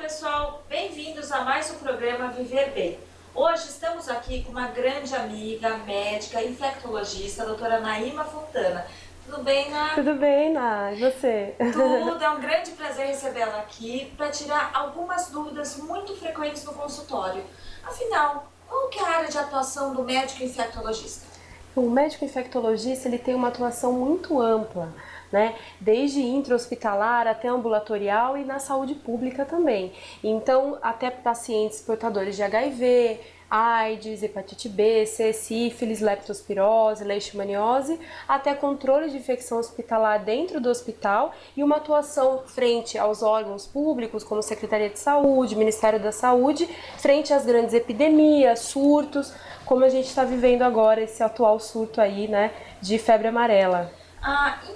pessoal, bem-vindos a mais um programa Viver Bem. Hoje estamos aqui com uma grande amiga, médica, infectologista, a doutora Naíma Fontana. Tudo bem, Ná? Tudo bem, Ná, e você? Tudo, é um grande prazer recebê-la aqui para tirar algumas dúvidas muito frequentes no consultório. Afinal, qual que é a área de atuação do médico infectologista? O médico infectologista ele tem uma atuação muito ampla, né? Desde intra-hospitalar até ambulatorial e na saúde pública também. Então, até pacientes portadores de HIV, AIDS, hepatite B, C, sífilis, leptospirose, leishmaniose, até controle de infecção hospitalar dentro do hospital e uma atuação frente aos órgãos públicos, como Secretaria de Saúde, Ministério da Saúde, frente às grandes epidemias, surtos, como a gente está vivendo agora, esse atual surto aí, né, de febre amarela.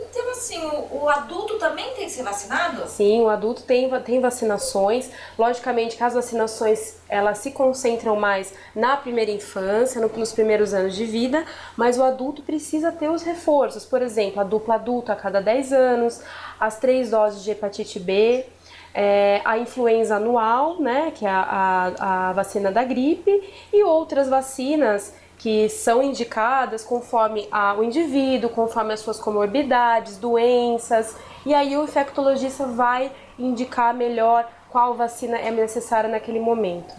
Então assim, o adulto também tem que ser vacinado? Sim, o adulto tem vacinações. Logicamente que as vacinações elas se concentram mais na primeira infância, nos primeiros anos de vida, mas o adulto precisa ter os reforços. Por exemplo, a dupla adulta a cada 10 anos, as 3 doses de hepatite B, a influenza anual, né, que é a vacina da gripe, e outras vacinas que são indicadas conforme o indivíduo, conforme as suas comorbidades, doenças, e aí o infectologista vai indicar melhor qual vacina é necessária naquele momento.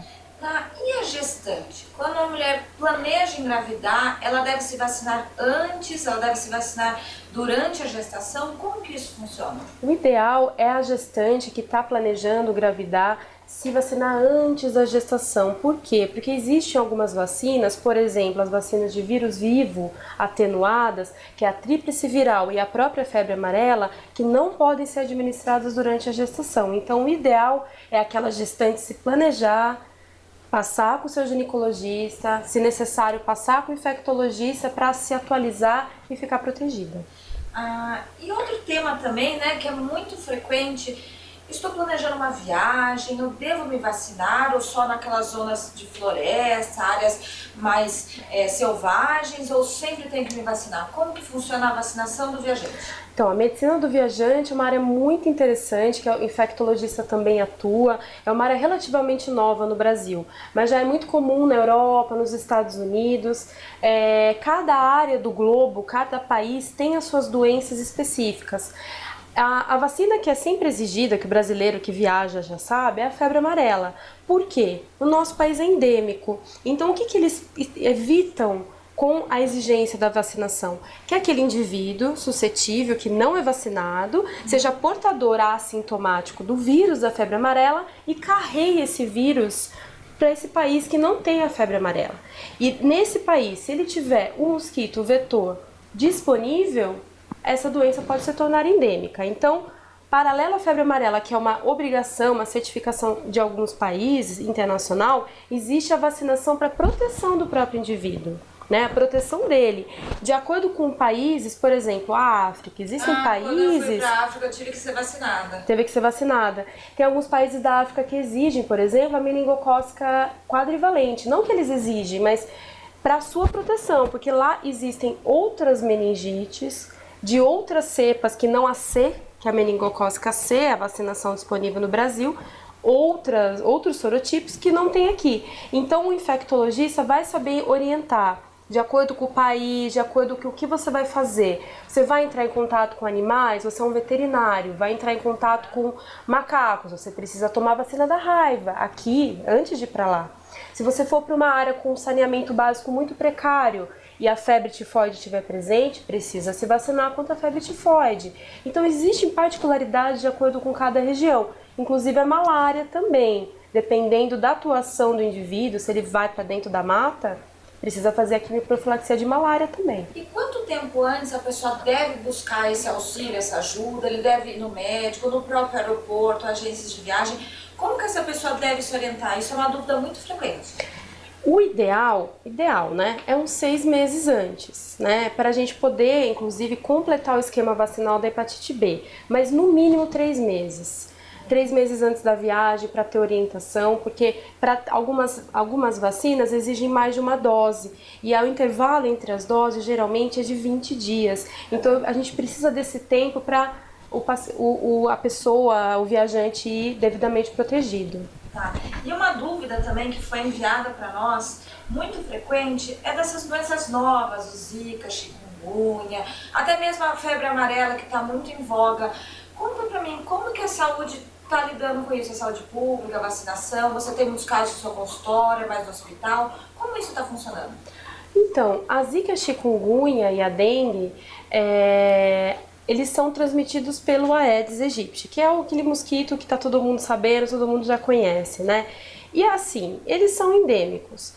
E a gestante? Quando a mulher planeja engravidar, ela deve se vacinar antes, ela deve se vacinar durante a gestação? Como que isso funciona? O ideal é a gestante que está planejando engravidar se vacinar antes da gestação. Por quê? Porque existem algumas vacinas, por exemplo, as vacinas de vírus vivo atenuadas, que é a tríplice viral e a própria febre amarela, que não podem ser administradas durante a gestação. Então, o ideal é aquela gestante se planejar, passar com o seu ginecologista, se necessário, passar com o infectologista para se atualizar e ficar protegida. E outro tema também, né, que é muito frequente: estou planejando uma viagem, eu devo me vacinar ou só naquelas zonas de floresta, áreas mais selvagens, ou sempre tenho que me vacinar? Como que funciona a vacinação do viajante? Então, a medicina do viajante é uma área muito interessante, que o infectologista também atua. É uma área relativamente nova no Brasil, mas já é muito comum na Europa, nos Estados Unidos. Cada área do globo, cada país tem as suas doenças específicas. A vacina que é sempre exigida, que o brasileiro que viaja já sabe, é a febre amarela. Por quê? O nosso país é endêmico. Então, o que eles evitam com a exigência da vacinação? Que aquele indivíduo suscetível, que não é vacinado, seja portador assintomático do vírus da febre amarela e carregue esse vírus para esse país que não tem a febre amarela. E nesse país, se ele tiver um mosquito vetor disponível, essa doença pode se tornar endêmica. Então, paralelo à febre amarela, que é uma obrigação, uma certificação de alguns países internacional, existe a vacinação para proteção do próprio indivíduo, né? A proteção dele. De acordo com países, por exemplo, a África, existem países... Quando eu fui para a África, eu tive que ser vacinada. Teve que ser vacinada. Tem alguns países da África que exigem, por exemplo, a meningocócica quadrivalente. Não que eles exigem, mas para sua proteção, porque lá existem outras meningites de outras cepas que não a C, que é a meningocócica C, a vacinação disponível no Brasil, outros sorotipos que não tem aqui. Então o infectologista vai saber orientar de acordo com o país, de acordo com o que você vai fazer. Você vai entrar em contato com animais, você é um veterinário, vai entrar em contato com macacos, você precisa tomar a vacina da raiva aqui, antes de ir para lá. Se você for para uma área com saneamento básico muito precário e a febre tifoide estiver presente, precisa se vacinar contra a febre tifoide. Então existem particularidades de acordo com cada região, inclusive a malária também. Dependendo da atuação do indivíduo, se ele vai para dentro da mata, precisa fazer a quimioprofilaxia de malária também. E quanto tempo antes a pessoa deve buscar esse auxílio, essa ajuda? Ele deve ir no médico, no próprio aeroporto, agências de viagem? Como que essa pessoa deve se orientar? Isso é uma dúvida muito frequente. O ideal, né, é uns 6 meses antes, né, para a gente poder, inclusive, completar o esquema vacinal da hepatite B, mas no mínimo 3 meses. 3 meses antes da viagem para ter orientação, porque para algumas vacinas exigem mais de uma dose e o intervalo entre as doses geralmente é de 20 dias. Então a gente precisa desse tempo para a pessoa, o viajante ir devidamente protegido. Tá. E uma dúvida também que foi enviada para nós, muito frequente, é dessas doenças novas, o Zika, chikungunya, até mesmo a febre amarela que está muito em voga. Conta para mim, como que a saúde está lidando com isso? A saúde pública, a vacinação? Você tem muitos casos no seu consultório, mais no hospital? Como isso está funcionando? Então, a Zika, chikungunya e a dengue, eles são transmitidos pelo Aedes aegypti, que é aquele mosquito que está todo mundo sabendo, todo mundo já conhece, né? E assim, eles são endêmicos.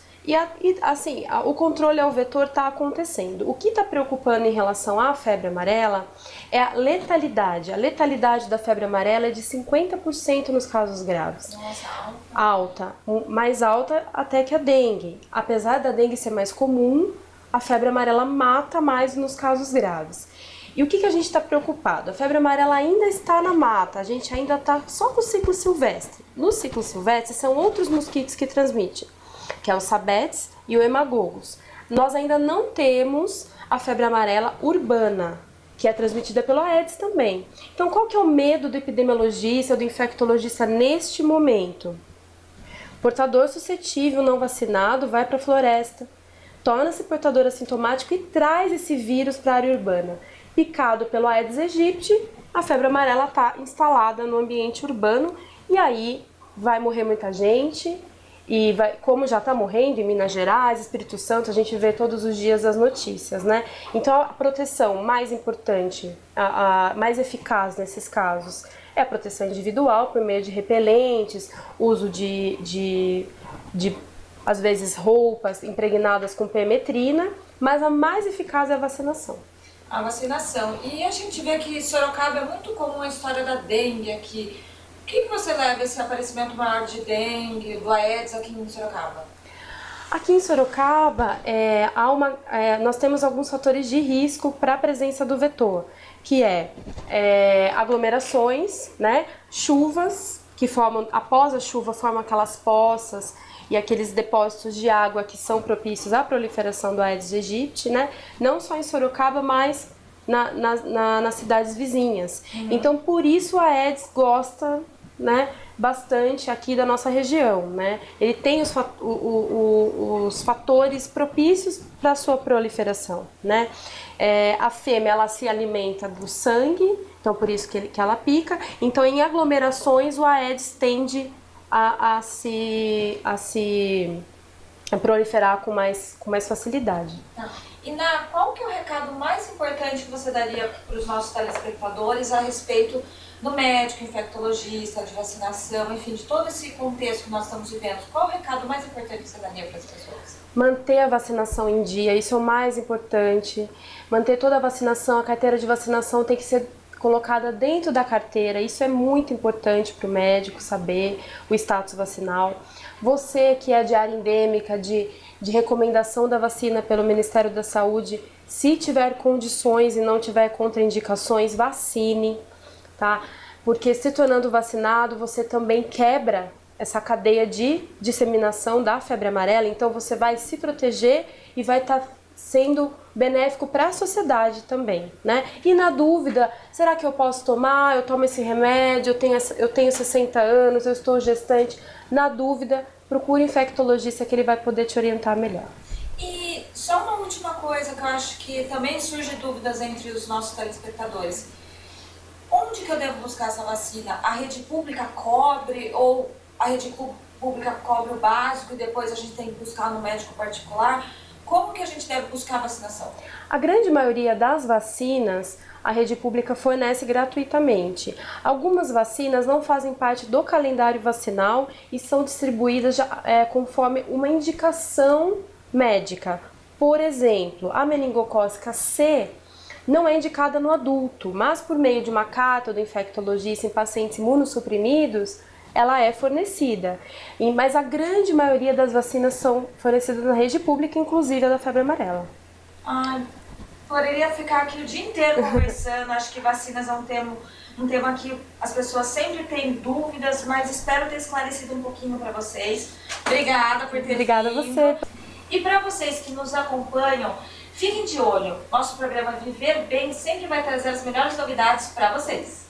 O controle ao vetor está acontecendo. O que está preocupando em relação à febre amarela é a letalidade. A letalidade da febre amarela é de 50% nos casos graves. Nossa, Alta, mais alta até que a dengue. Apesar da dengue ser mais comum, a febre amarela mata mais nos casos graves. E o que a gente está preocupado? A febre amarela ainda está na mata, a gente ainda está só com o ciclo silvestre. No ciclo silvestre são outros mosquitos que transmitem, que é o Sabetes e o Hemagogos. Nós ainda não temos a febre amarela urbana, que é transmitida pelo Aedes também. Então, qual que é o medo do epidemiologista, do infectologista neste momento? Portador suscetível não vacinado vai para a floresta, torna-se portador assintomático e traz esse vírus para a área urbana. Picado pelo Aedes aegypti, a febre amarela está instalada no ambiente urbano e aí vai morrer muita gente. E como já está morrendo em Minas Gerais, Espírito Santo, a gente vê todos os dias as notícias, né? Então a proteção mais importante, a mais eficaz nesses casos é a proteção individual por meio de repelentes, uso de às vezes roupas impregnadas com permetrina, mas a mais eficaz é a vacinação. A vacinação. E a gente vê que em Sorocaba é muito comum a história da dengue aqui. O que você leva esse aparecimento maior de dengue, do Aedes aqui em Sorocaba? Aqui em Sorocaba, nós temos alguns fatores de risco para a presença do vetor, que aglomerações, né? Chuvas, que formam, após a chuva, formam aquelas poças e aqueles depósitos de água que são propícios à proliferação do Aedes aegypti, né? Não só em Sorocaba, mas nas cidades vizinhas. Então, por isso a Aedes gosta, né, bastante aqui da nossa região, né? Ele tem os fatores propícios para a sua proliferação, né? A fêmea, ela se alimenta do sangue, então por isso que ela pica. Então, em aglomerações, o Aedes tende a proliferar com mais facilidade. E qual que é o recado mais importante que você daria para os nossos telespectadores a respeito do médico, infectologista, de vacinação, enfim, de todo esse contexto que nós estamos vivendo? Qual o recado mais importante que você daria para as pessoas? Manter a vacinação em dia, isso é o mais importante. Manter toda a vacinação, a carteira de vacinação tem que ser colocada dentro da carteira, isso é muito importante para o médico saber o status vacinal. Você que é de área endêmica, de recomendação da vacina pelo Ministério da Saúde, se tiver condições e não tiver contraindicações, vacine, tá? Porque se tornando vacinado, você também quebra essa cadeia de disseminação da febre amarela, então você vai se proteger e vai estar sendo benéfico para a sociedade também, né? E na dúvida, será que eu posso tomar? Eu tomo esse remédio, eu tenho 60 anos, eu estou gestante. Na dúvida, procure um infectologista que ele vai poder te orientar melhor. E só uma última coisa que eu acho que também surge dúvidas entre os nossos telespectadores. Onde que eu devo buscar essa vacina? A rede pública cobre ou a rede pública cobre o básico e depois a gente tem que buscar no médico particular? Como que a gente deve buscar a vacinação? A grande maioria das vacinas, a rede pública fornece gratuitamente. Algumas vacinas não fazem parte do calendário vacinal e são distribuídas conforme uma indicação médica. Por exemplo, a meningocócica C não é indicada no adulto, mas por meio de uma carta do infectologista em pacientes imunossuprimidos, ela é fornecida. Mas a grande maioria das vacinas são fornecidas na rede pública, inclusive a da febre amarela. Poderia ficar aqui o dia inteiro conversando. Acho que vacinas é um tema que as pessoas sempre têm dúvidas, mas espero ter esclarecido um pouquinho para vocês. Obrigada por ter Obrigada vindo. a você. E para vocês que nos acompanham, fiquem de olho. Nosso programa Viver Bem sempre vai trazer as melhores novidades para vocês.